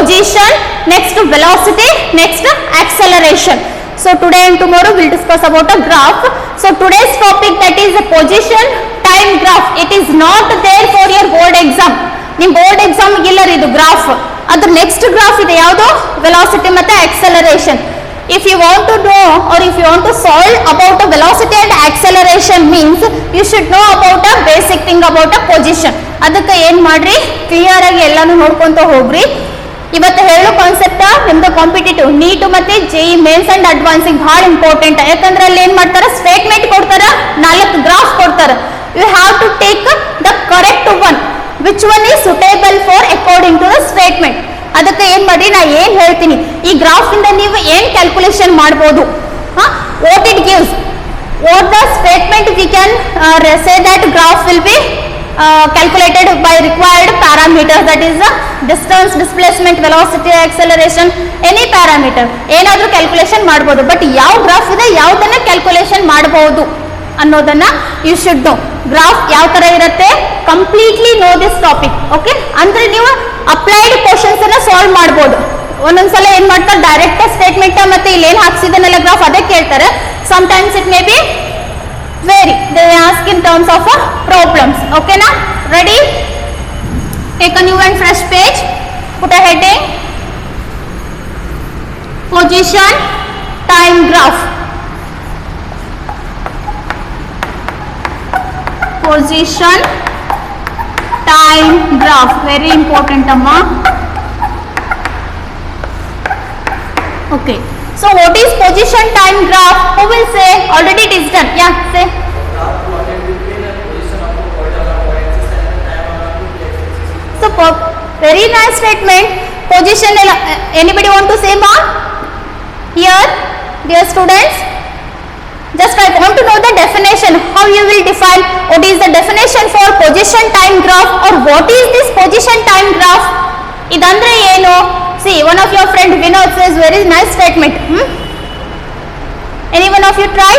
position, next velocity, next acceleration. So today and tomorrow we'll discuss about a graph. So today's topic, that is a position time graph. It is not there for your board exam. ನಿಮ್ಮ board exam ಇಲ್ಲ ಇದು graph. ಅದ್ರ next graph ಇದೆ ಯಾವುದು, velocity ಮತ್ತೆ acceleration. If you want to know or if you want to solve about a velocity and acceleration means you should know about a basic thing about a position. ಅದಕ್ಕೆ ಏನು ಮಾಡ್ರಿ, clear ಆಗಿ ಎಲ್ಲಾನು ನೋಡ್ಕೊಂತ ಹೋಗ್ರಿ. ಇವತ್ತು ಹೇಳೋ ಕಾನ್ಸೆಪ್ಟ್ ನಿಮ್ದು ಕಾಂಪಿಟೇಟಿವ್ ನೀಟ್ ಮತ್ತೆ JEE ಮೇನ್ಸ್ ಅಂಡ್ ಅಡ್ವಾನ್ಸಿಂಗ್ ಬಹಳ ಇಂಪಾರ್ಟೆಂಟ್. ಯಾಕಂದ್ರೆ ಅಲ್ಲಿ ಏನ್ ಮಾಡ್ತಾರ, ಸ್ಟೇಟ್ಮೆಂಟ್ ಕೊಡ್ತಾರ, 4 ಗ್ರಾಫ್ ಕೊಡ್ತಾರ. You have to take the correct one, which one is suitable for according to the statement. ಅದಕ್ಕೆ ಏನ್ ಮಾಡಿ, ನಾ ಏನ್ ಹೇಳ್ತೀನಿ, ಈ ಗ್ರಾಫ್ ಇಂದ ನೀವು ಏನ್ ಕ್ಯಾಲ್ಕುಲೇಷನ್ ಮಾಡಬಹುದು, what it gives, what the statement we can say that graph will be calculated by required parameters, that is the distance, displacement, velocity, acceleration, any parameter ಏನಾದರೂ ಕ್ಯಾಲ್ಕುಲೇಷನ್ ಮಾಡಬಹುದು. ಬಟ್ ಯಾವ ಗ್ರಾಫ್ ಇದೆ, ಯಾವುದನ್ನ calculation ಮಾಡಬಹುದು ಅನ್ನೋದನ್ನ you should know. Graph ಯಾವ ತರ ಇರುತ್ತೆ, completely know this topic. Okay, ಅಂದ್ರೆ ನೀವು ಅಪ್ಲೈಡ್ ಕ್ವಶನ್ಸ್ ಅನ್ನ ಸಾಲ್ವ್ ಮಾಡಬಹುದು. ಒಂದೊಂದ್ಸಲ ಏನ್ ಮಾಡ್ತಾರೆ, ಡೈರೆಕ್ಟ್ ಸ್ಟೇಟ್ಮೆಂಟ್ ಮತ್ತೆ ಇಲ್ಲಿ ಏನ್ ಹಾಕ್ಸಿದನಲ್ಲ ಗ್ರಾಫ್ ಅದೇ ಕೇಳ್ತಾರೆ. Sometimes it may be vary, they ask in terms of problems. Okay na, ready? Take a new and fresh page, put a heading, position time graph. Position time graph, very important amma. Okay, so what is position time graph? Who will say? Already it is done. Yeah, say. So very nice statement. Position, anybody want to say ma? Here, dear students, just I want to know the definition. How you will define, what is the definition for position time graph, or what is this position time graph? Idandre eno? See, one of your friend Vinod says very nice statement. Any one of you try?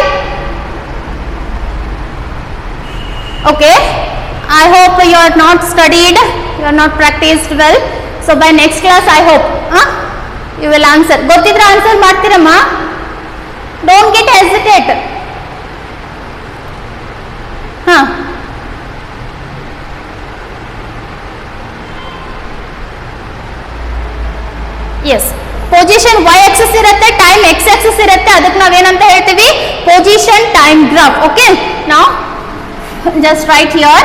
Okay, I hope you are not studied, you are not practiced well. So by next class I hope you will answer. Gottidra answer ಮಾಡ್ತೀರಮ್ಮ, don't get hesitate. Yes, position y axis ಇರುತ್ತೆ, time x axis ಇರುತ್ತೆ. ಅದಕ್ಕೆ ನಾವೇನಂತ ಹೇಳ್ತೀವಿ, position time graph. Okay, now just write here,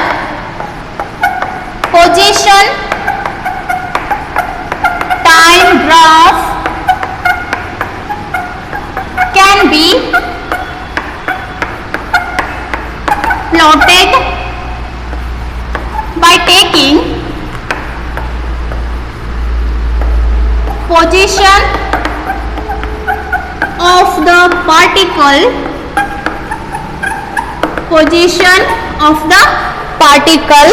position time graph can be plotted by taking position of the particle, position of the particle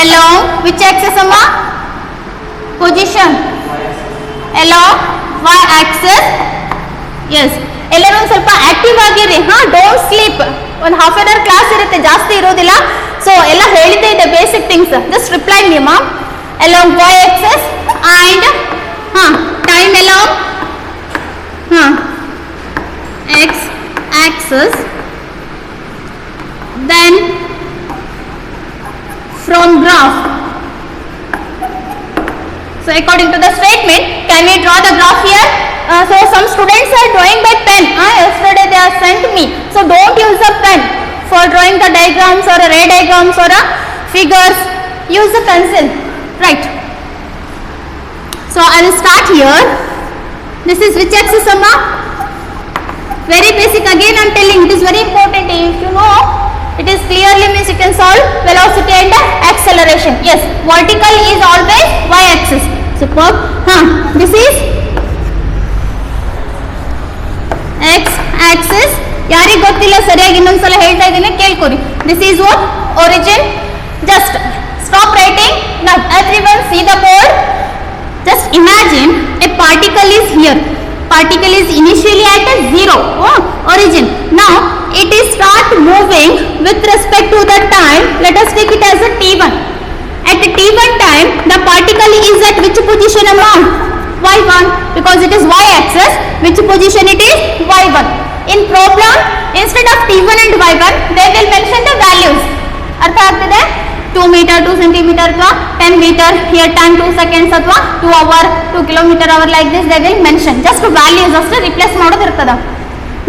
along which axis amma? Position along y axis. Yes, ಎಲ್ಲರೂ ಒಂದು ಸ್ವಲ್ಪ active ಆಗಿರಿ. Don't sleep. ಒಂದು half an our class ಇರುತ್ತೆ, ಜಾಸ್ತಿ ಇರೋದಿಲ್ಲ. So ಎಲ್ಲ ಹೇಳಿದ್ದೆ ಇದೆ basic things. Just reply me ma'am. along y axis and time along x axis, then from graph. So according to the statement, can we draw the graph here? So some students are drawing by pen. Yesterday they have sent me. So don't use a pen for drawing the diagrams or ray diagrams or figures. Use a pencil. Right. So I will start here. This is which axis amma? Very basic. Again I am telling, it is very important. If you know, it is clearly means you can solve velocity and acceleration. Yes, vertical is always y axis. Superb. This is x axis. ಯಾರಿಗೆ ಗೊತ್ತಿಲ್ಲ ಸರಿಯಾಗಿ ಇನ್ನೊಂದ್ಸಲ ಹೇಳ್ತಾ ಇದ್ದೀನಿ, ಕೇಳ್ಕೊರಿ. This is what? Origin. Just stop writing. Now everyone see the board. Just imagine a particle is here. Particle is initially at a 0, origin. Now it is start moving with respect to the time. Let us take it as a t1. At t1 time, the particle is at because it is y-axis. Which position it is? y1. In problem, instead of t1 and y1, they will mention the values. अर्थ ಆಗ್ತಿದೆ? 2 meter, 2 centimeter ಅಥವಾ 10 meter, here time 2 seconds ಅಥವಾ 2 hour, 2 kilometer hour, like this they will mention. Just values ಅಷ್ಟೇ replace ಮಾಡೋದು ಇರ್ತದೆ.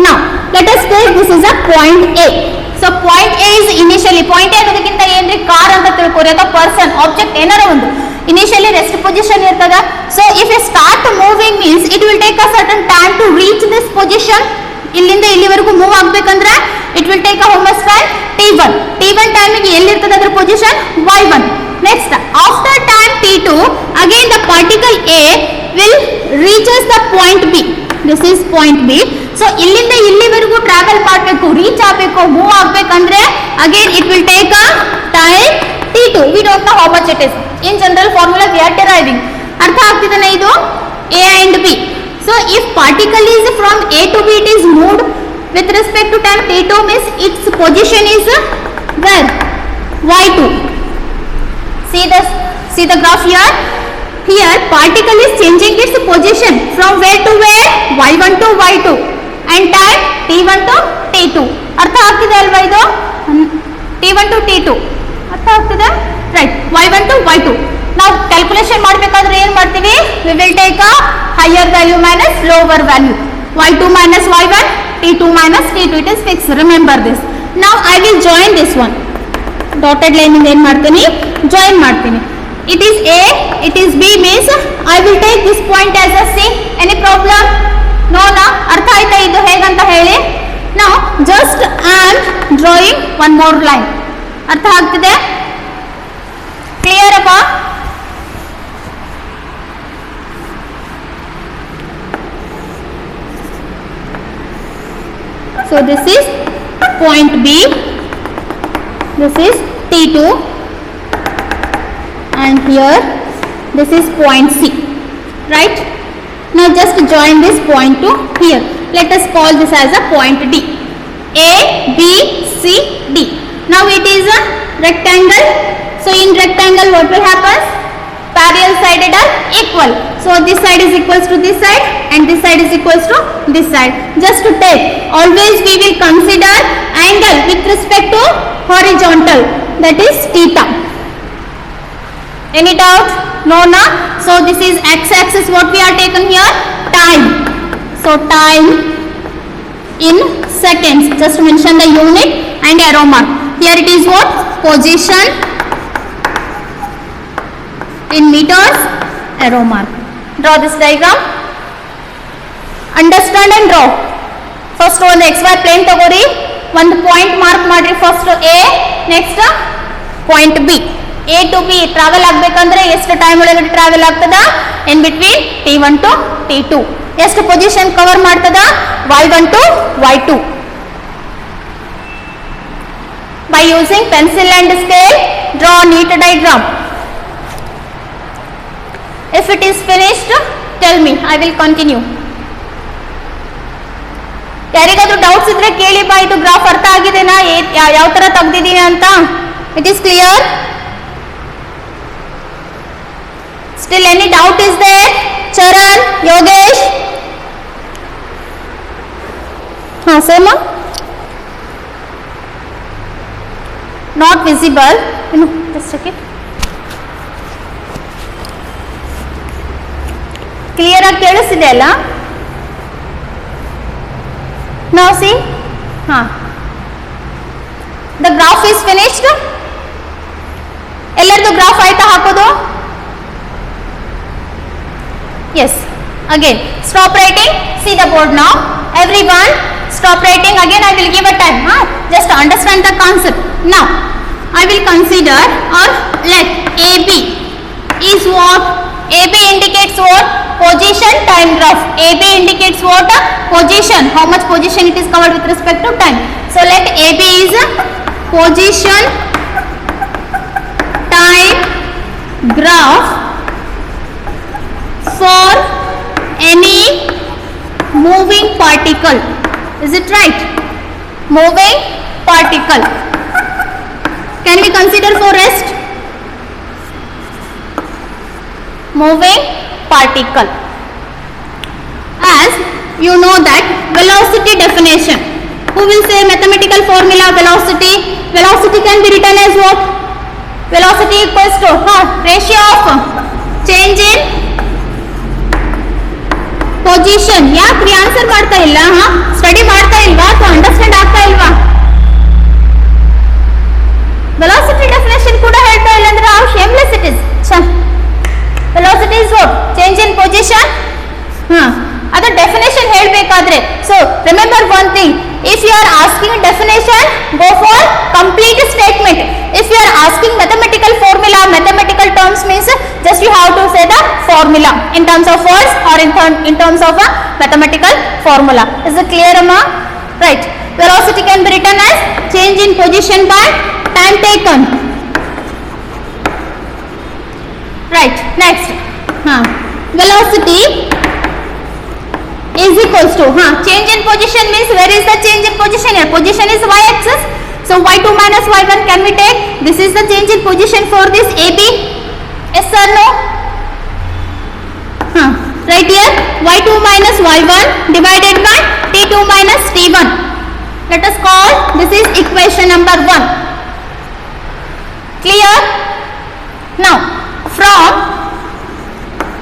Now let us take this is a point A. So point A is initially, point A ಅನ್ನೋದಕ್ಕಿಂತ ಏನ್ರಿ car ಅಂತ ತಿಳ್ಕೊರಿ ಅಥವಾ person object ಏನಾರ ಒಂದು initially rest position ಇರ್ತದ. So if you start moving means it will take a certain time to reach this position. ಇಲ್ಲಿಂದ ಇಲ್ಲಿವರೆಗೂ move ಆಗಬೇಕಂದ್ರೆ it will take a how much time? t1. t1 time ಗೆ ಎಲ್ಲಿ ಇರ್ತದ ಅದರ position y1. next after time t2 again the particle A will reaches the point B. this is point B. so ಇಲ್ಲಿಂದ ಇಲ್ಲಿವರೆಗೂ travel ಮಾಡಬೇಕು, reach ಆಗಬೇಕು, move ಆಗಬೇಕಂದ್ರೆ again it will take a time t2. we don't know how much it is. in general formula we are deriving. ಅರ್ಥ ಆಗ್ತಿದೆನಾ ಇದು? A and B. so if particle is from A to B, it is moved with respect to time t2 means its position is where? y2. see the graph here. Here particle is changing its position from where to where? y1 to y2 and time t1 to t2. ಅರ್ಥ ಆಗ್ತಿದೆ ಅಲ್ವಾ ಇದು? t1 to t2 ಅರ್ಥ ಆಗ್ತಿದೆ? Right. y1 to y2. ನಾವು calculation ಮಾಡಬೇಕಾದ್ರೆ ಏನು ಮಾಡ್ತೀವಿ? we will take a higher value minus lower value. y2 minus y1, t2 minus t2. it is fixed. remember this. now I will join this one. dotted line ಇಂದ ಏನು ಮಾಡ್ತೀನಿ? Join ಮಾಡ್ತೀನಿ. it is A, it is B means I will take this point as a C. any problem? no na? ಅರ್ಥ ಆಯ್ತಾ ಇದು ಹೇಗಂತ ಹೇಳಿ? now just I am drawing one more line. ಅರ್ಥ ಆಗ್ತಿದೆ? clear ಅಪ್ಪ? so this is point B, this is T2 and here this is point C, right? now just join this point to here. let us call this as a point D. A, B, C, D. now it is a rectangle. so in rectangle what will happen? parallel sided are equal. so this side is equals to this side and this side is equals to this side. just to take, always we will consider angle with respect to horizontal, that is theta. any doubt? no na? so this is x-axis. what we are taken here? time. so time in seconds, just mention the unit and arrow mark. here it is what? position in meters, arrow mark. draw this diagram. understand and draw. first ಒಂದು xy plane ತಗೋರಿ, ಒಂದು point mark ಮಾಡ್ರಿ. First A, next point B. A to B travel ಆಗಬೇಕಂದ್ರೆ ಎಷ್ಟು time ಒಳಗಡೆ travel ಆಗ್ತದ? in between t1 to t2. ಎಷ್ಟು position cover ಮಾಡ್ತದ? y1 to y2. by using pencil and scale draw a neat diagram. if it is finished tell me, I will continue. ಯಾರಿಗಾದ್ರೂ doubts ಇದ್ರೆ ಕೇಳಿ ಬಾ. ಇದು graph ಅರ್ಥ ಆಗಿದೆನಾ? ಯಾವ ತರ ತೆಗ್ದಿದ್ದೀನಿ ಅಂತ? It is clear? Still any doubt is there? Charan, Yogesh? ಹಾ same not visible. Just check it. Clear ಆಗಿ ಕೇಳಿಸಿದೆ ಅಲ್ಲ? now see, the graph is finished. ಎಲ್ಲರದು ಗ್ರಾಫ್ ಆಯ್ತಾ ಹಾಕೋದು? yes. again stop writing. see the board now. everyone stop writing. again I will give a time. just understand the concept. now I will consider or let AB is what? AB indicates what? position time graph. AB indicates what? position. how much position it is covered with respect to time. so let AB is position time graph for any moving particle. is it right? moving particle. can we consider for rest? moving particle. you know that velocity definition. Who will say mathematical formula velocity? Velocity can be written as what? Velocity equals to ratio of change in position. ಯಾಕ್ರಿ answer ಮಾಡ್ತಾ ಇಲ್ಲ? Study ಮಾಡ್ತಾ ಇಲ್ವಾ ಅಥವಾ understand ಆಗ್ತಾ ಇಲ್ವಾ? velocity definition ಕೂಡ ಹೇಳ್ತಾ ಇಲ್ಲ ಅಂದ್ರೆ how shameless it is. velocity is what? change in position. ಅದರ ಡೆಫಿನೇಷನ್ ಹೇಳಬೇಕಾದ್ರೆ, so remember one thing, if you are asking definition, go for complete statement. If you are asking mathematical formula, mathematical terms means just you have to say the formula in terms of words or in terms of a mathematical formula. Is it clear, Amma? Right. Velocity can be written as change in position by time taken. Right. Next. Velocity is equals to change in position means where is the change in position here? Position is y-axis. So y2 minus y1 can we take? This is the change in position for this AB. Yes or no? Right here y2 minus y1 divided by t2 minus t1. Let us call this is equation number 1. Clear? Now from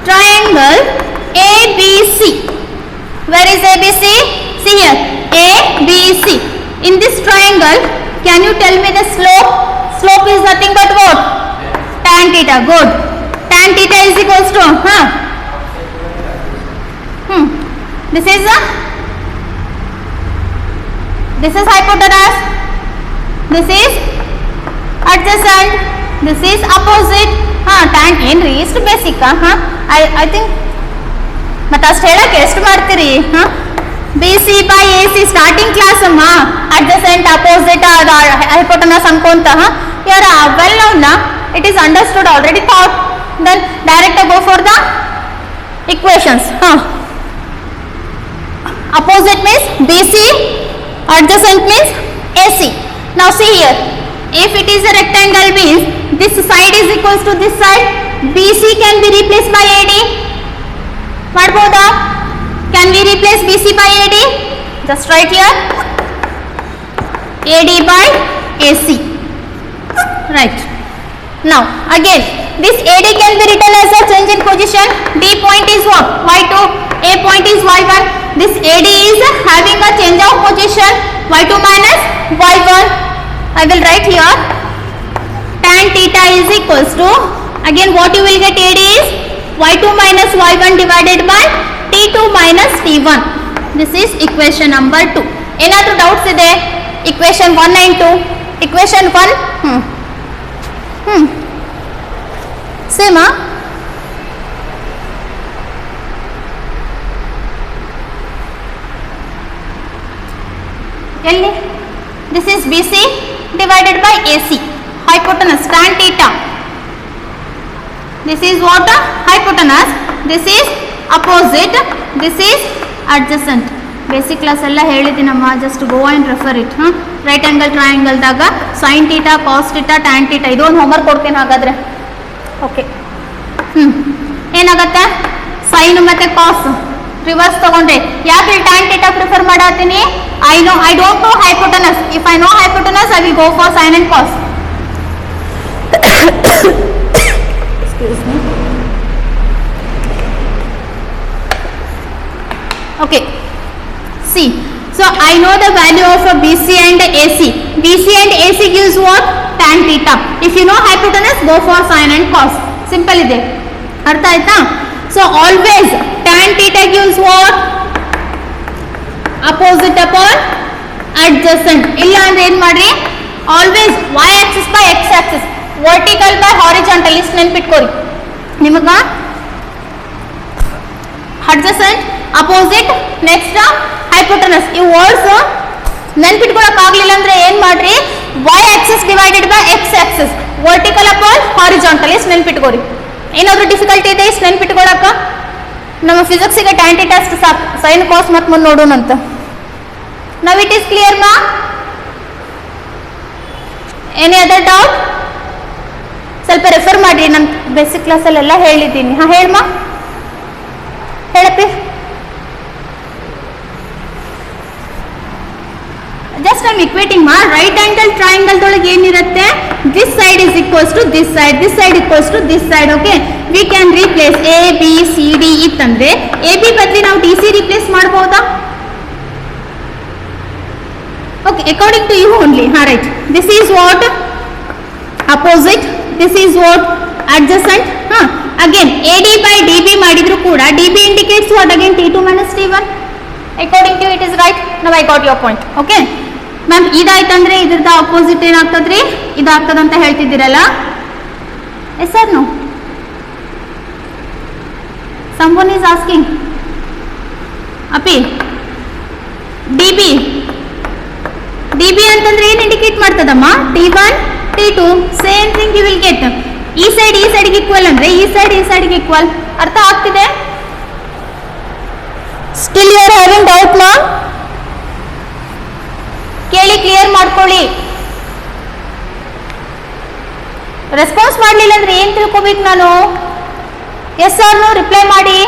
triangle ABC. Where is ABC? See here, ABC. In this triangle, can you tell me the slope? Slope is nothing but what? Tan theta. Good. Tan theta is equals to This is hypotenuse. This is adjacent. This is opposite. Tan ಏನ್ರಿ ಇಷ್ಟು basic? I think ಮತ್ತೆ ಅಷ್ಟು ಹೇಳಕ್ಕೆ ಎಷ್ಟು ಮಾಡ್ತೀರಿ? BC by AC starting class ಅಮ್ಮ, adjacent opposite hypotenuse ಅನ್ಕೊಂತ you are well known ನಾ, it is understood already thought. Then direct go for the equations. Opposite means BC, adjacent means AC. Now see here, if it is a rectangle means this side is equals to this side. BC can be replaced by AD. ಮಾಡ್ಬೋದಾ? Can we replace BC by AD? Just write here AD by AC. Right. Now again this AD can be written as a change in position. D point is what? Y2. A point is Y1. This AD is having a change of position Y2 minus Y1. I will write here tan theta is equals to, again what you will get, AD is y2 minus y1 divided by t2 minus t1. This is equation number 2. ಏನಾದರೂ doubts ಇದೆ? equation 1 and 2. equation 1 same ಎಲ್ಲಿ? this is BC divided by AC. hypotenuse tan theta. This is what? Hypotenuse. This is opposite. This is adjacent. Basic class ಎಲ್ಲ ಹೇಳಿದ್ದೀನಮ್ಮ, just go and refer it. Right angle ಟ್ರಯಾಂಗಲ್ದಾಗ sine theta, cos theta, tan theta ಇದೊಂದು homework ಕೊಡ್ತೀನಿ ಹಾಗಾದ್ರೆ. Okay, ಏನಾಗತ್ತೆ? Sign ಮತ್ತೆ ಕಾಸ್ reverse ತಗೊಂಡ್ರೆ ಯಾಕೆ ಟ್ಯಾನ್ ಟೀಟಾ ಪ್ರಿಫರ್ ಮಾಡತ್ತೀನಿ? I don't know hypotenuse. If I know hypotenuse I will go for sine and cos. Excuse me. Okay, see, so I know the value of a BC and AC. BC and AC gives what? Tan theta. If you know hypotenuse, go for sin and cos. Simple ಇದೆ, ಅರ್ಥ ಆಯ್ತಾ? So always tan theta gives what? Opposite upon adjacent. ಇಲ್ಲ ಅಂದ್ರೆ ಏನು ಮಾಡ್ರಿ? Always y axis by x axis, vertical by horizontal. ಇಷ್ಟು ನೆನ್ಪಿಟ್ಕೋರಿ ನಿಮಗ. adjacent, opposite, next hypotenuse. ಈ ವರ್ಡ್ಸ್ ನೆನ್ಪಿಟ್ಕೊಳಕ್ ಆಗ್ಲಿಲ್ಲ ಅಂದ್ರೆ ಏನ್ ಮಾಡ್ರಿ? y axis divided by x axis, vertical upon horizontal. ಇಷ್ಟು ನೆನ್ಪಿಟ್ಕೋರಿ. ಏನಾದ್ರೂ ಡಿಫಿಕಲ್ಟಿ ಇದೆ ಇಷ್ಟು ನೆನ್ಪಿಟ್ಕೊಳಕ? ನಮ್ಮ ಫಿಸಿಕ್ಸ್ಗೆ ಟ್ಯಾನ್ ಥೀಟಾ ಅಷ್ಟು ಸಾಕು, ಸೈನ್ ಕಾಸ್ ಮತ್ತೆ ಮುಂದೆ ನೋಡೋಣಂತ. ನವ್ ಇಟ್ ಈಸ್ ಕ್ಲಿಯರ್ ಮಾ? Any other doubt? ಸ್ವಲ್ಪ ರೆಫರ್ ಮಾಡ್ರಿ, ನಾನು ಬೇಸಿಕ್ ಕ್ಲಾಸಲ್ಲೆಲ್ಲ ಹೇಳಿದ್ದೀನಿ. ಹೇಳಮ್ಮ, ಹೇಳಪ್ಪಿ. ಐ ಆಮ್ ಇಕ್ವೇಟಿಂಗ್ ಮಾ ರೈಟ್ ಆಂಗಲ್ ಟ್ರಯಾಂಗಲ್ ದೊಳಗೆ ಏನಿರುತ್ತೆ this side is equals to this side equals to this side. Okay, we can replace A B C D ಇತ್ತಂದ್ರೆ ಎ ಬಿ ಬದಲಿ ನಾವು ಡಿ ಸಿ ರೀಪ್ಲೇಸ್ ಮಾಡಬಹುದಾ? Okay, according to you only. ಹಾ, right. This is what opposite, this is what adjacent. Again AD by DB ಮಾಡಿದ್ರು ಕೂಡ DB indicates what again T2 minus T1. According to you it is right. Now I got your point. Okay ma'am, ಇದಾಯ್ತಂದ್ರೆ ಇದ್ರದ್ದು opposite ಏನಾಗ್ತದ್ರಿ? ಇದಾಗ್ತದಂತ ಹೇಳ್ತಿದ್ದೀರಲ್ಲ. Yes sir, no someone is asking. ಅಪಿ DB ಅಂತಂದ್ರೆ ಏನು ಇಂಡಿಕೇಟ್ ಮಾಡ್ತದಮ್ಮ? T1 T2 same thing you will get. ಈ ಸೈಡ್ಗೆ ಈಕ್ವಲ್ ಅಂದ್ರೆ ಈ ಸೈಡ್ಗೆ ಈಕ್ವಲ್. ಅರ್ಥ ಆಗ್ತಿದೆ? Still you are having doubt ನಾ? ಕೇಳಿ, ಕ್ಲಿಯರ್ ಮಾಡ್ಕೊಳ್ಳಿ. ರೆಸ್ಪಾನ್ಸ್ ಮಾಡಲಿಲ್ಲ ಅಂದ್ರೆ ಏನ್ ತಿಳ್ಕೊಬೇಕು ನಾನು? ಎಸ್ ಆರ್ ನೋ ರಿಪ್ಲೈ ಮಾಡಿ.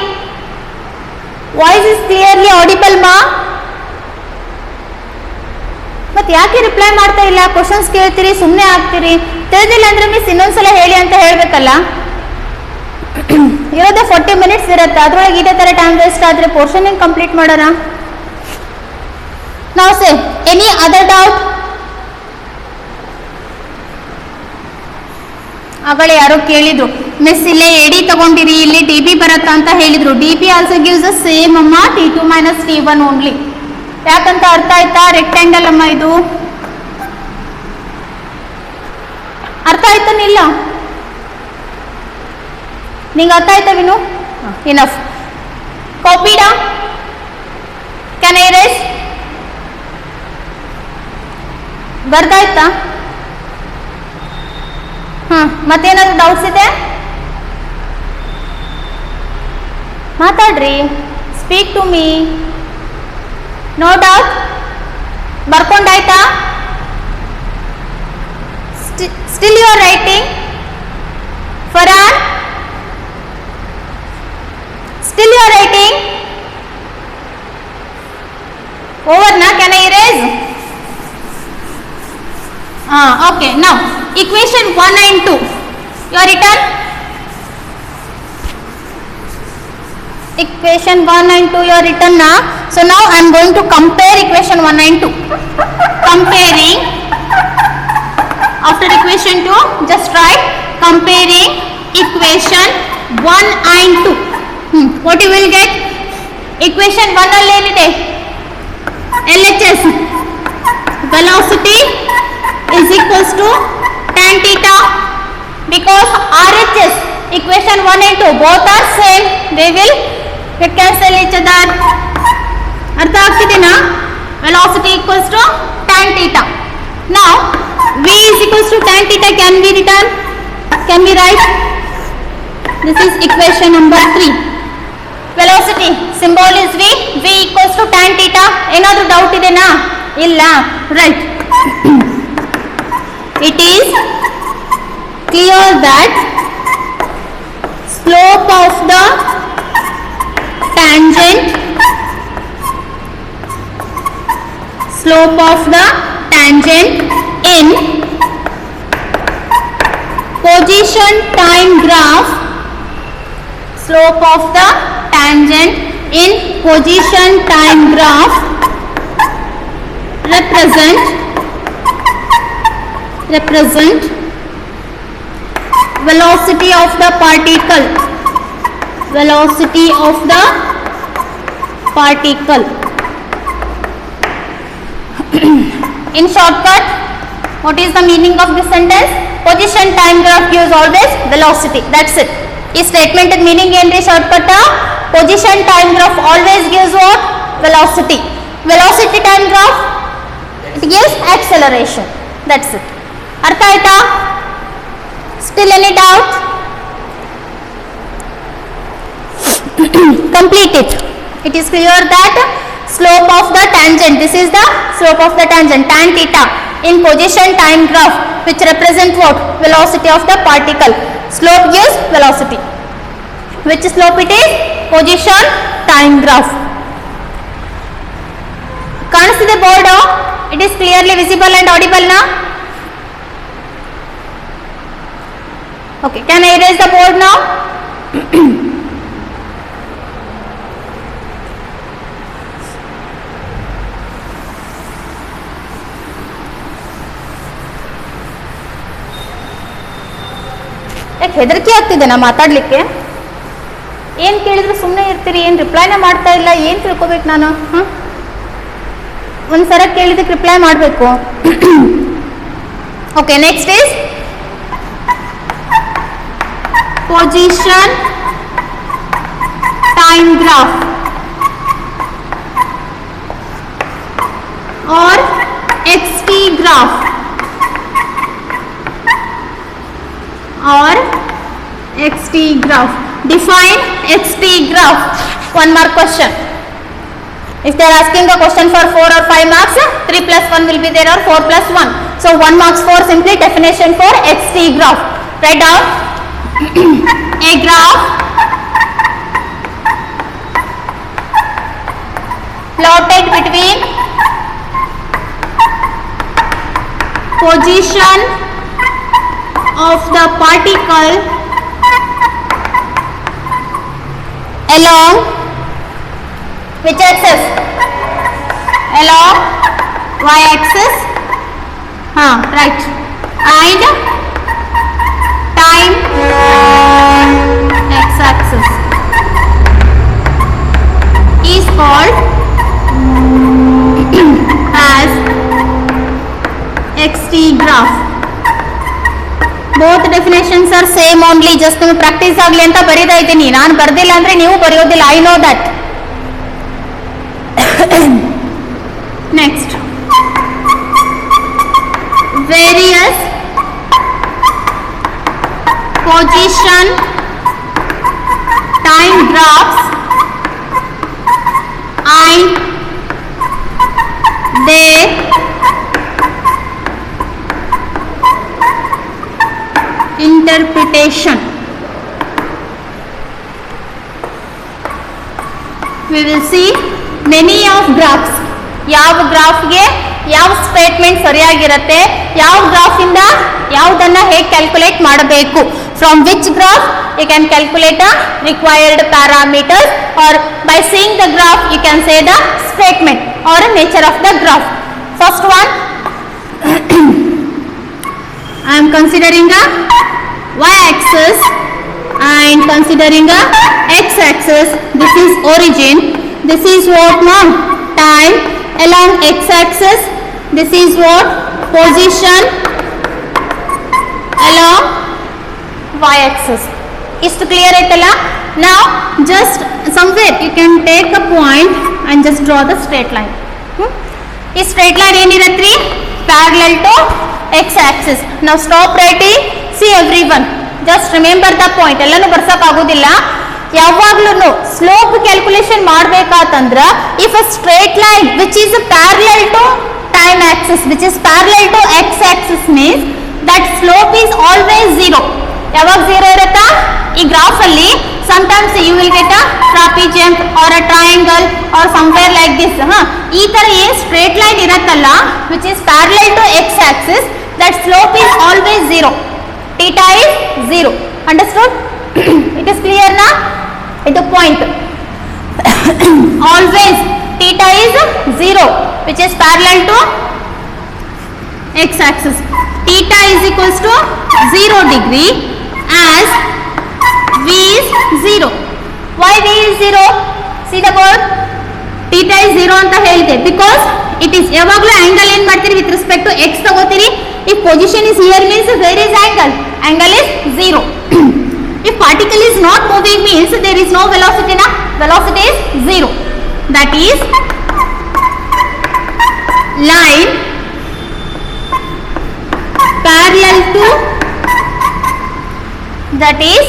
ವಾಯ್ಸ್ ಇಸ್ ಕ್ಲಿಯರ್ಲಿ ಆಡಿಬಲ್ ಮಾ? ಮತ್ತೆ ಯಾಕೆ ರಿಪ್ಲೈ ಮಾಡ್ತಾ ಇಲ್ಲ? ಕ್ವಶನ್ಸ್ ಕೇಳ್ತೀರಿ, ಸುಮ್ಮನೆ ಆಗ್ತೀರಿ. ತಿಳಿದಿಲ್ಲ ಅಂದ್ರೆ ಮಿಸ್ ಇನ್ನೊಂದ್ಸಲ ಹೇಳಿ ಅಂತ ಹೇಳ್ಬೇಕಲ್ಲ. ಇರೋದೇ 40 ಮಿನಿಟ್ಸ್ ಇರುತ್ತೆ, ಅದ್ರೊಳಗೆ ಇದೇ ತರ ಟೈಮ್ ವೇಸ್ಟ್ ಆದ್ರೆ ಪೋರ್ಷನ್ ಹೆಂಗ್ ಕಂಪ್ಲೀಟ್ ಮಾಡೋಣ? ನಾವು ಸೇ ಎನಿ ಅದರ್ ಡೌಟ್? ಆಗಳೇ ಯಾರೋ ಕೇಳಿದ್ರು, ಮಿಸ್ ಇಲ್ಲೇ ಎಡಿ ತಗೊಂಡಿರಿ, ಇಲ್ಲಿ ಡಿ ಬಿ ಬರತ್ತಾ ಅಂತ ಹೇಳಿದ್ರು. D be also gives the same ಅಮ್ಮ, T2 minus T1 ಓನ್ಲಿ. ಯಾಕಂತ ಅರ್ಥ ಆಯ್ತಾ? ರೆಕ್ಟ್ಯಾಂಗಲ್ ಅಮ್ಮ ಇದು. ಅರ್ಥ ಆಯ್ತಾನಿಲ್ಲ? ನಿಂಗೆ ಅರ್ಥ ಆಯ್ತಾ ವಿನು? ಇನಫ್. ಕಾಪಿಡಾ? Can I erase? ಬರ್ದಾಯ್ತಾ? ಮತ್ತೇನಾದ್ರು ಡೌಟ್ಸ್ ಇದೆ? ಮಾತಾಡ್ರಿ, speak to me. No doubt? ಬರ್ಕೊಂಡಾಯ್ತಾ? Still you are writing? Farhan, still you are writing? Over ನಾ? Can I erase? Okay, now equation 1 and 2 you are written. Equation 1 and 2 you are written now. So now I am going to compare equation 1 and 2. Comparing, after equation 2 just write comparing equation 1 and 2. What you will get? Equation 1 alli enide LHS velocity is equals to tan theta, because RHS equation 1 and 2 both are same, they will cancel each other. ಅರ್ಥ ಆಗ್ತಿದೆನಾ? velocity equals to tan theta. Now V is equals to tan theta can be written, can we write? This is equation number 3. velocity symbol is V, V equals to tan theta. ಏನಾದರೂ doubt ಇದೆನಾ? ಇಲ್ಲ, right. It is clear that slope of the tangent in position time graph, slope of the tangent in position time graph represent velocity of the particle. In shortcut, what is the meaning of this sentence? Position time graph gives always velocity. That's it. This statement meaning ಏನ್ರಿ shortcut? Position time graph always gives what? Velocity. Velocity time graph, it gives acceleration. That's it. ಅರ್ಥ ಆಯ್ತಾ? Still any doubt? Complete it. It is clear that slope of the tangent, this is the slope of the tangent, tan theta, in position time graph, which represent what? Velocity of the particle. Slope gives velocity. Which slope it is? Position time graph. ಕಾಣಿಸ್ತಿದೆ board? it is clearly visible and audible now? Okay, can I erase the board now? ಯಾಕೆ ಹೆದರಿಕೆ ಆಗ್ತಿದೆ ನಾ ಮಾತಾಡ್ಲಿಕ್ಕೆ? ಏನು ಕೇಳಿದ್ರು ಸುಮ್ಮನೆ ಇರ್ತೀರಿ, ಏನು ರಿಪ್ಲೈನೇ ಮಾಡ್ತಾ ಇಲ್ಲ, ಏನು ತಿಳ್ಕೊಬೇಕು ನಾನು? ಒಂದ್ಸಲ ಕೇಳಿದಕ್ಕೆ ರಿಪ್ಲೈ ಮಾಡಬೇಕು. Okay, next is position time graph और XT ग्राफ और XT graph. Define XT graph. 1 mark question. If they are asking a question for 4 or 5 marks, 3 plus 1 will be there or 4 plus 1. So 1 marks for simply definition for XT graph. Write down. A graph plotted between position of the particle along which axis? Along y axis, right, and time x axis is called as XT graph. Both definitions are same only. Just ನಿಮಗೆ practice ಆಗಲಿ ಅಂತ ಬರೀತಾ ಇದ್ದೀನಿ. ನಾನು ಬರ್ದಿಲ್ಲ ಅಂದ್ರೆ ನೀವು ಬರೆಯೋದಿಲ್ಲ. I know that. Next, various position time graphs and their interpretation. We will see many of graphs. ಯಾವ ಗ್ರಾಫ್ಗೆ ಯಾವ ಸ್ಟೇಟ್ಮೆಂಟ್ ಸರಿಯಾಗಿರುತ್ತೆ, ಯಾವ ಗ್ರಾಫಿಂದ ಯಾವುದನ್ನು ಹೇಗೆ ಕ್ಯಾಲ್ಕುಲೇಟ್ ಮಾಡಬೇಕು, from which graph you can calculate the required parameters, or by seeing the graph you can say the statement or nature of the graph. First one, I am considering a y-axis and considering a x-axis. This is origin. This is what now? Time. Along x-axis, this is what? Position. Along y-axis. Is to clear it alla? Now just somewhere you can take a point and just draw the straight line. Is straight line ಏನಿರತ್ರಿ? Parallel to x-axis. Now stop writing. See everyone. Just remember the point. ಎಲ್ಲಾನು ಬರ್ಸಕ್ ಆಗೋದಿಲ್ಲ. ಯಾವಾಗ್ಲೂ slope calculation ಮಾಡ್ಬೇಕಾತಂದ್ರ if a straight line which is parallel to time axis, which is parallel to x-axis means that slope is always 0. ಯಾವಾಗ 0 ಇರುತ್ತಾ? ಈ graph ಅಲ್ಲಿ sometimes you will get a trapezium or a triangle or somewhere like this. ಈ ತರ ಏನ್ straight line ಇರತ್ತಲ್ಲ which is parallel to x-axis, that slope is always 0. Theta is 0. Understood? It is clear now? It is point. Always theta is 0, which is parallel to x-axis. Theta is equals to 0 degree as V is 0. Why V is 0? See the board. Theta is 0 ಅಂತ ಹೇಳಿದೆ because it is ಯಾವಾಗಲೂ angle ಏನು ಮಾಡ್ತೀರಿ with respect to x ತಗೋತೀರಿ. If position is here means where is angle? Angle is 0. If particle is not moving means there is no velocity na? Velocity is 0. That is line parallel to, that is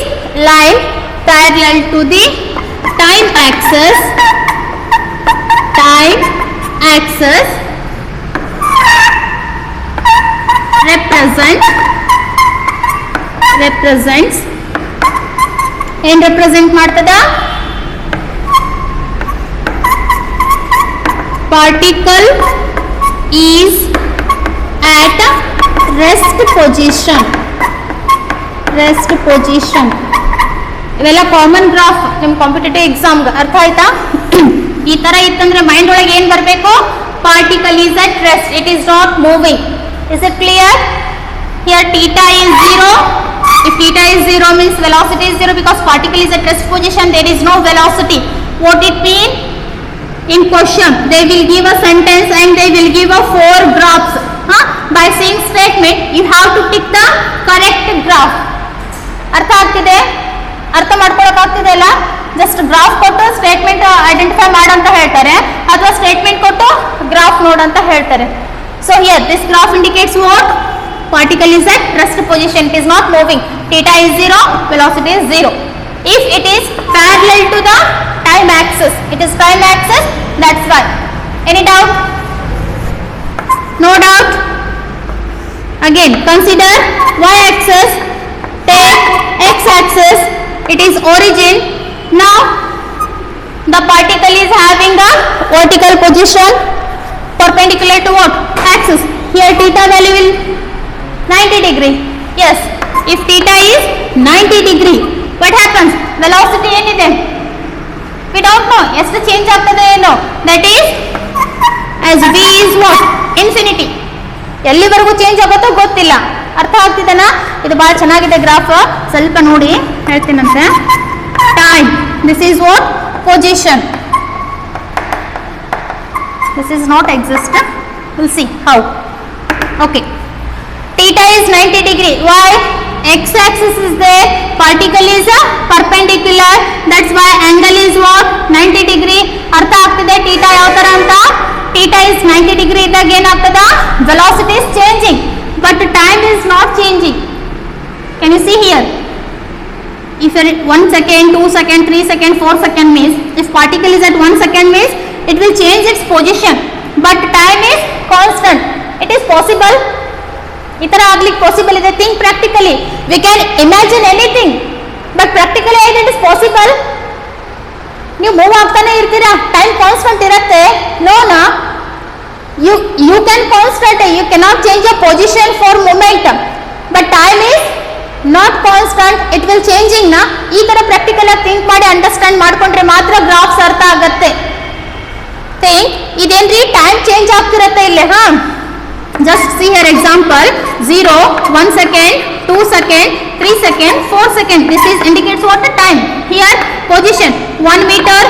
line parallel to the time axis represents ಏನು represent ಮಾಡ್ತದ? particle is at rest position. Rest position. ಇವೆಲ್ಲ common graph ನಿಮ್ಮ competitive ಎಕ್ಸಾಮ್ಗೆ ಅರ್ಥ ಆಯ್ತಾ? ಈ ತರ ಇತ್ತಂದ್ರೆ ಮೈಂಡ್ ಒಳಗೆ ಏನು ಬರಬೇಕು? Particle is at rest, it is not moving. Is it clear? Here theta is 0. If theta is 0 means velocity is 0 because particle is at rest position, there is no velocity. What it mean? In question they will give a sentence and they will give a 4 graphs. By saying statement you have to pick the correct graph. ಅರ್ಥ ಆಗ್ತಿದೆ? ಅರ್ಥ ಮಾಡ್ಕೊಳ್ಳೋಕೆ ಆಗ್ತಿದೆ ಅಲ್ಲ? Just graph ಕೊಟ್ಟು statement identify ಮಾಡಂತ ಹೇಳ್ತಾರೆ ಅಥವಾ ಸ್ಟೇಟ್ಮೆಂಟ್ ಕೊಟ್ಟು ಗ್ರಾಫ್ ನೋಡಂತ ಹೇಳ್ತಾರೆ. So here this graph indicates what? Particle is at rest position, it is not moving. Theta is 0, velocity is 0. If it is parallel to the time axis, it is time axis, that's why. Any doubt? No doubt? Again, consider y-axis, take x-axis, it is origin. Now, the particle is having a vertical position perpendicular to what? Axis. Here theta value will 90 degree. Yes, if theta is 90 degree, what happens? Velocity ಏನಿದೆ? We don't know. ಎಷ್ಟು change ಆಗ್ತದೆ ಏನು? That is as v is what? Infinity. ಎಲ್ಲಿವರೆಗೂ change ಆಗುತ್ತೋ ಗೊತ್ತಿಲ್ಲ. ಅರ್ಥ ಆಗ್ತಿದೆನಾ? ಇದು ಬಹಳ ಚೆನ್ನಾಗಿದೆ ಗ್ರಾಫ್, ಸ್ವಲ್ಪ ನೋಡಿ ಹೇಳ್ತೀನಂತೆ. Time. This is what? Position. This is not exist. We'll see how. Okay. Theta is 90 degree. Why? X-axis is there. Particle is a perpendicular. That's why angle is what? 90 degree. ಅರ್ಥ ಆಗ್ತಿದೆ theta ಯಾವ ತರ ಅಂತ? Theta is 90 degree ಇದ್ದಾಗ ಏನಾಗ್ತದ? Velocity is changing, but time is not changing. Can you see here? If 1 second, 2 second, 3 second, 4 second means, if particle is at 1 second means, it will change its position, but time is constant. It is possible. ಈ ತರ ಆಗ್ಲಿಕ್ಕೆ possible ಇದೆ. Think practically. We can imagine anything, but practically it is possible. ನೀವು move ಆಗ್ತಾನೆ ಇರ್ತೀರಾ, time constant ಇರುತ್ತೆ. ನೋನಾ, you can constant, you cannot change a position for moment, but time is not constant, it will changing ನಾ. ಈ ತರ practical ಆಗಿ think ಮಾಡಿ ಅಂಡರ್ಸ್ಟ್ಯಾಂಡ್ ಮಾಡ್ಕೊಂಡ್ರೆ ಮಾತ್ರ ಗ್ರಾಫ್ಸ್ ಅರ್ಥ ಆಗತ್ತೆ. ಥಿಂಕ್, ಇದೇನ್ರಿ ಟೈಮ್ ಚೇಂಜ್ ಆಗ್ತಿರತ್ತೆ ಇಲ್ಲಿ. Just see here example 0, 1 second, 2 second, 3 second, 4 second. This is indicates what the time. Here position 1 meter,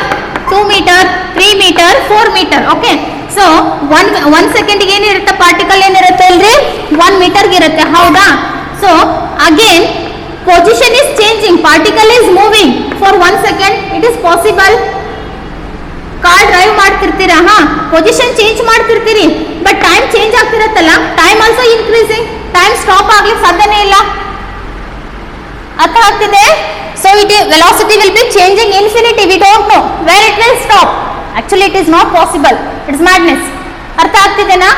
2 meter, 3 meter, 4 meter. Okay. So 1 second ಗೆ ಏನಿರುತ್ತೆ? ಪಾರ್ಟಿಕಲ್ ಏನಿರುತ್ತೆ ಅಲ್ರಿ? 1 meter ಗೆ ಇರುತ್ತೆ. ಹೌದಾ? So again position is changing, particle is moving for 1 second. It is possible. Car drive ಮಾಡ್ತಿರ್ತೀರಾ, position change ಮಾಡ್ತಿರ್ತೀರಿ, but time change ಆಗ್ತಿರತ್ತಲ್ಲ, time also increasing, time stop ಆಗ್ಲಿಕ್ಕೆ ಸಾಧ್ಯನೇ ಇಲ್ಲ. ಅರ್ಥ ಆಗ್ತಿದೆ? So it velocity will be changing infinity. We don't know where it will stop. Actually it is not possible, it's madness. ಅರ್ಥ ಆಗ್ತಿದೆನಾ?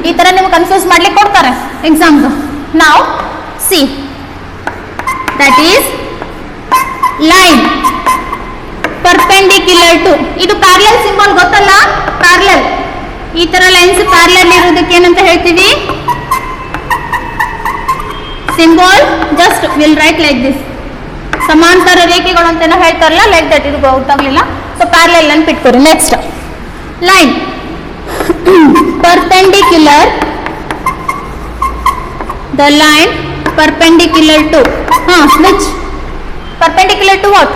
ಈ ತರ ನಿಮ್ಗೆ ಕನ್ಫ್ಯೂಸ್ ಮಾಡ್ಲಿಕ್ಕೆ ಕೊಡ್ತಾರೆ ಎಕ್ಸಾಮ್ಗೆ. ನಾವು see that is line perpendicular to, ಇದು ಪ್ಯಾರಲಲ್ ಸಿಂಬಲ್ ಗೊತ್ತಲ್ಲ? ಪ್ಯಾರಲಲ್, ಈ ತರ ಲೈನ್ಸ್ ಪ್ಯಾರಲಲ್ ಇರೋದಕ್ಕೆ ಏನಂತ ಹೇಳ್ತೀವಿ? Symbol just will write like this. ಸಮಾಂತರ ರೇಖೆಗಳು ಅಂತ ಹೇಳ್ತಾರಲ್ಲ, ಲೈಕ್ ದಟ್. ಇದು ಗೊತ್ತಾಗ್ಲಿಲ್ಲ, ಸೊ ಪ್ಯಾರಲಲ್ ಅಂತ ಇಟ್ಕೊರಿ. Next line perpendicular, the line perpendicular to, which perpendicular to what?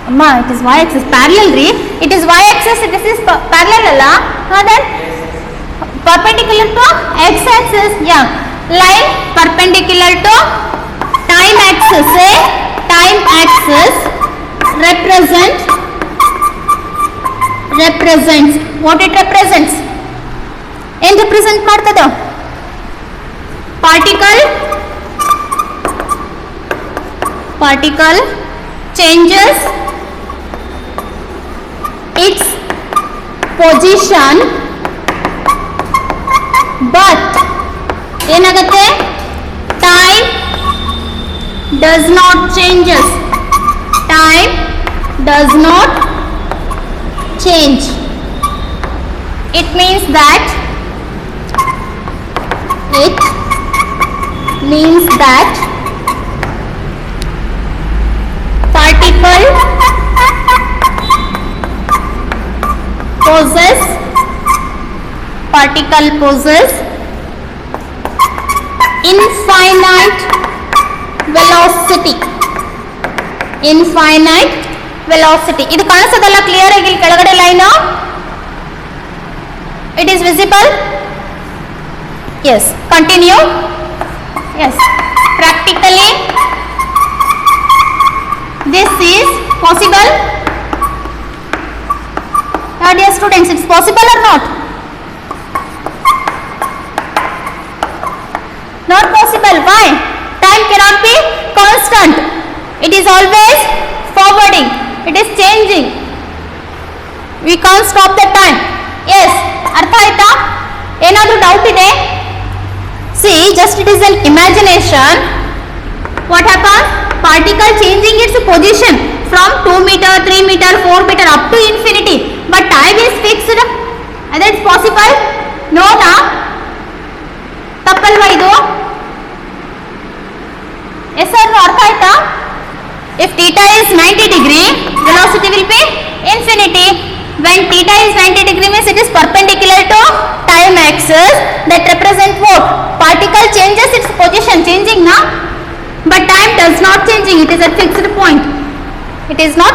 Amma, it is y-axis. Parallel re, it is y-axis, this is parallel alla. Then perpendicular to x-axis. Yeah, line perpendicular to time axis. Say time axis represents what it represents? ಏನು represent ಮಾಡ್ತದ? particle changes its position, but ಏನಾಗುತ್ತೆ? time does not changes. Time does not change. it means that particle possess infinite velocity. ಇದು ಕಾಣಿಸೋದಲ್ಲ clear ಆಗಿ ಇಲ್ಲಿ ಕೆಳಗಡೆ line, it is visible. Yes, continue. Yes, practically this is possible. Dear students, it's possible or not? Not possible. Why? Time cannot be constant. It is always forwarding. It is changing. We can't stop the time. Yes, ಅರ್ಥ ಆಯ್ತಾ? ಏನಾದರೂ doubt ಇದೆ? See, just it is an imagination. What happens? Particle changing its position from 2 meter, 3 meter, 4 meter up to infinity. But time is fixed. That is possible? No, na? ತಪ್ಪಲ್ವಾ ಇದು? Yes or no? ಅರ್ಥ ಆಯ್ತಾ? If theta is 90 degree, velocity will be infinity. When theta is 90 degree means it is perpendicular to time axis. That represent what? Particle changes its position, changing na? But time does not changing. It is at fixed point. It is not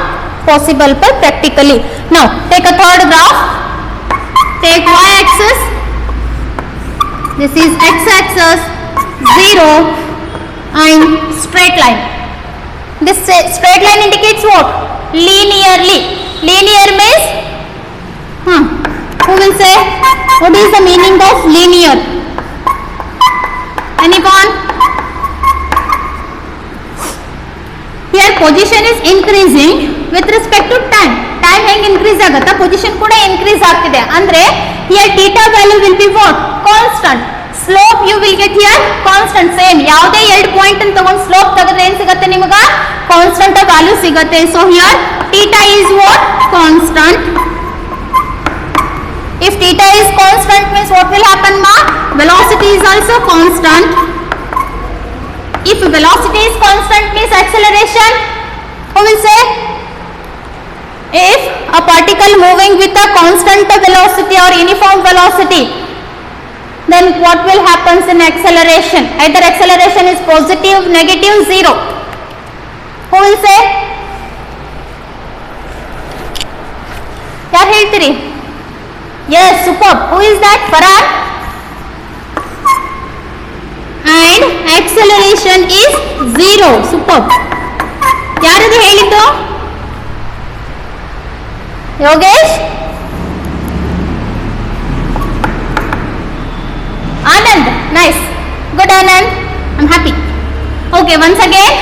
possible for practically. Now take a third graph. Take y-axis. This is x-axis, 0 and straight line. This straight line indicates what? Linearly. Linear means, who will say? What is the meaning of linear? Anyone? Here position is increasing with respect to time. Time ಹೆಂಗೆ increase ಆಗುತ್ತಾ, position ಕೂಡ increase ಆಗ್ತಿದೆ. ಅಂದ್ರೆ here theta value will be what? Constant. Slope you will get here constant, same. ಯಾವುದೇ ಎರಡು point ಅನ್ನು ತಗೊಂಡು slope ತೆಗೆದ್ರೆ ಏನು ಸಿಗುತ್ತೆ ನಿಮಗೆ? ಕಾನ್ಸ್ಟಂಟ್ ವ್ಯಾಲ್ಯೂ ಸಿಗುತ್ತೆ. So here theta is what? Constant. If theta is constant means what will happen, ma? Velocity is also constant. If velocity is constant means acceleration, who will say? If a particle moving with a constant velocity or uniform velocity, then what will happen in acceleration? Either acceleration is positive, negative, 0. Who will say? ಯಾರು ಹೇಳ್ತೀರಿ? Yes, superb. Who is that? Farhan? And acceleration is 0. Superb. ಯಾರದು ಹೇಳಿದ್ದು? Yogesh? Anand? Nice. Good, Anand. I'm happy. Okay, once again,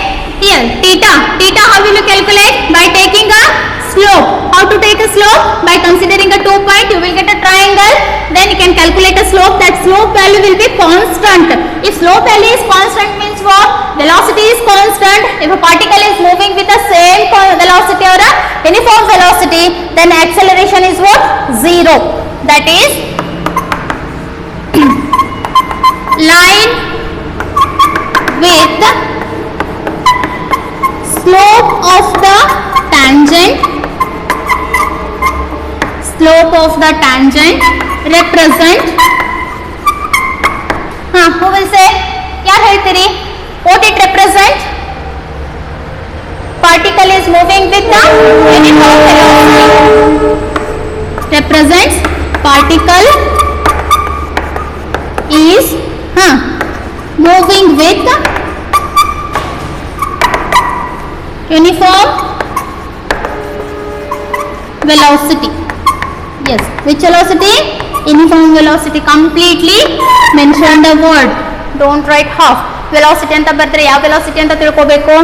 here, theta. Theta, how will you calculate? By taking a slope. How to take a slope? By considering a 2 point, you will get a triangle. Then you can calculate a slope. That slope value will be constant. If slope value is constant means what? Velocity is constant. If a particle is moving with the same velocity or a uniform velocity, then acceleration is what? 0. That is line with slope of the tangent represent, who will say? ಯಾರು ಹೇಳ್ತೀರಿ? What it represent? Particle is moving with the uniform velocity. Represents particle is moving with uniform velocity. Yes, which velocity? Uniform velocity. Completely mention the word. Don't write half. Velocity ಅಂತ ಬರ್ತಾರೆ, ಯಾವ velocity ಅಂತ ತಿಳ್ಕೋಬೇಕು.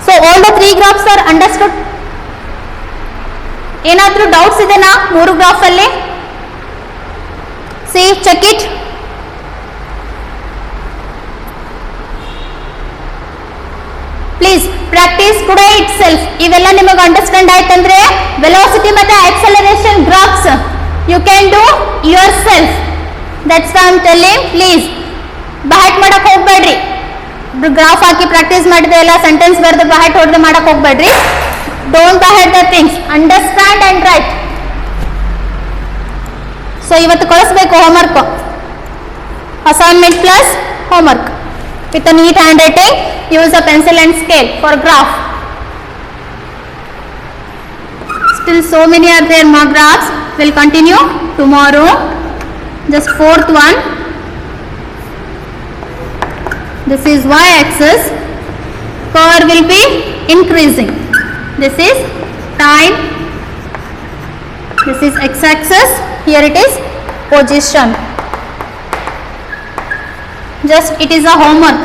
So all the 3 graphs are understood. ಏನಾದರೂ doubts ಇದೆನಾ 3 graph ಅಲ್ಲಿ? See, check it. Please practise today itself. ಇವೆಲ್ಲ ನಿಮಗೆ ಅಂಡರ್ಸ್ಟ್ಯಾಂಡ್ ಆಯ್ತಂದ್ರೆ ವೆಲಾಸಿಟಿ ಮತ್ತೆ acceleration graphs you can do yourself. That's I am telling. Please by heart ಮಾಡಕ್ ಹೋಗ್ಬೇಡ್ರಿ. Graph ಹಾಕಿ practice ಮಾಡಿದ್ರೆ ಎಲ್ಲ ಸೆಂಟೆನ್ಸ್ ಬರೆದು ಬಹಟ್ ಹೊಡೆದು ಮಾಡಕ್ ಹೋಗ್ಬೇಡ್ರಿ. Don't by heart the things, understand and write. So ಇವತ್ತು ಕಳಿಸ್ಬೇಕು homework, assignment plus homework with a neat handwriting. Use a pencil and scale for graph. Still so many are there more graphs. We'll continue tomorrow. Just fourth one. This is y-axis. Curve will be increasing. This is time. This is x-axis. Here it is position. Just it is a homework.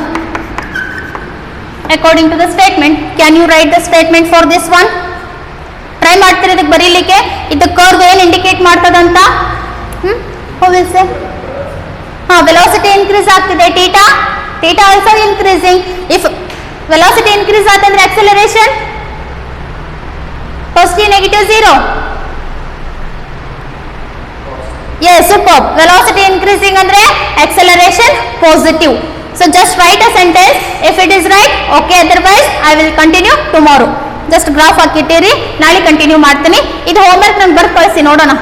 According to the statement, can you write the statement for this one? Try ಮಾಡ್ತೀರಿ ಇದಕ್ಕೆ ಬರೀಲಿಕ್ಕೆ. ಇದು curve ಏನು indicate ಮಾಡ್ತದಂತ? Who will say? Velocity increase ಆಗ್ತಿದೆ. Theta also increasing. If velocity increase ಆತಂದ್ರೆ acceleration positive negative zero. Yes, superb. Velocity increasing andre acceleration positive. So just write a sentence. If it is right, okay. Otherwise, I will continue tomorrow. Just graph ಹಾಕಿಟ್ಟಿರಿ, ನಾಳೆ continue ಮಾಡ್ತೀನಿ. ಇದು homework ನಂಗೆ ಬರ್ದು ಕಳಿಸಿ ನೋಡೋಣ.